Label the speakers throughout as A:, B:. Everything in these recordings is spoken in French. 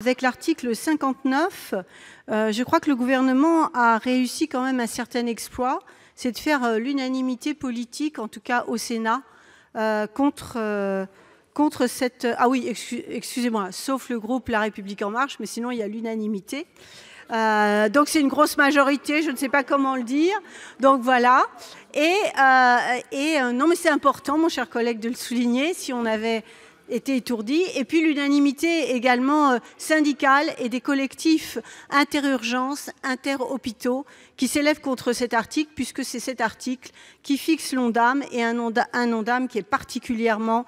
A: Avec l'article 59, je crois que le gouvernement a réussi quand même un certain exploit, c'est de faire l'unanimité politique, en tout cas au Sénat, contre cette... Ah oui, excusez-moi, sauf le groupe La République En Marche, mais sinon il y a l'unanimité. Donc c'est une grosse majorité, je ne sais pas comment le dire. Donc voilà. Non mais c'est important, mon cher collègue, de le souligner, si on avait été étourdi. Et puis l'unanimité également syndicale et des collectifs interurgences, interhôpitaux qui s'élèvent contre cet article, puisque c'est cet article qui fixe l'ONDAM et un ONDAM qui est particulièrement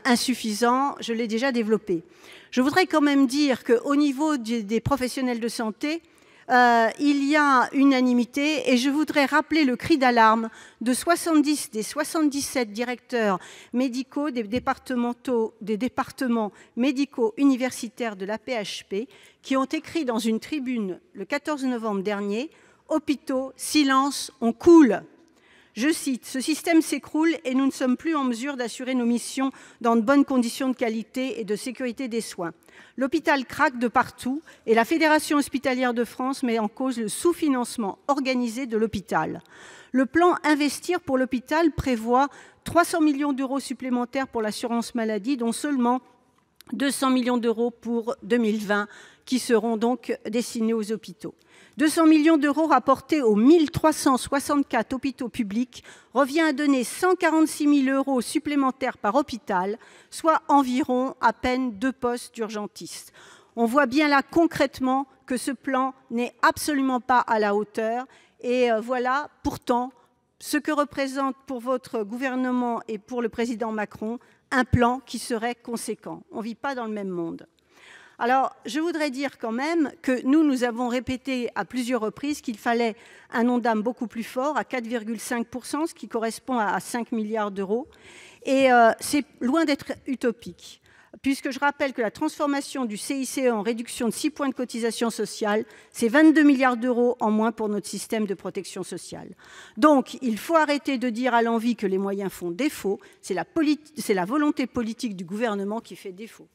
A: insuffisant. Je l'ai déjà développé. Je voudrais quand même dire qu'au niveau des professionnels de santé, il y a unanimité et je voudrais rappeler le cri d'alarme de 70 des 77 directeurs médicaux des départements médicaux universitaires de la PHP qui ont écrit dans une tribune le 14 novembre dernier « Hôpitaux, silence, on coule ». Je cite, « Ce système s'écroule et nous ne sommes plus en mesure d'assurer nos missions dans de bonnes conditions de qualité et de sécurité des soins. L'hôpital craque de partout et la Fédération hospitalière de France met en cause le sous-financement organisé de l'hôpital. Le plan Investir pour l'hôpital prévoit 300 millions d'euros supplémentaires pour l'assurance maladie, dont seulement 200 millions d'euros pour 2020, qui seront donc destinés aux hôpitaux. 200 millions d'euros rapportés aux 1364 hôpitaux publics revient à donner 146 000 euros supplémentaires par hôpital, soit environ à peine 2 postes d'urgentistes. On voit bien là concrètement que ce plan n'est absolument pas à la hauteur. Et voilà pourtant ce que représente pour votre gouvernement et pour le président Macron un plan qui serait conséquent. On ne vit pas dans le même monde. Alors, je voudrais dire quand même que nous avons répété à plusieurs reprises qu'il fallait un ONDAM beaucoup plus fort, à 4,5%, ce qui correspond à 5 milliards d'euros. Et c'est loin d'être utopique, puisque je rappelle que la transformation du CICE en réduction de 6 points de cotisation sociale, c'est 22 milliards d'euros en moins pour notre système de protection sociale. Donc, il faut arrêter de dire à l'envi que les moyens font défaut. C'est la volonté politique du gouvernement qui fait défaut.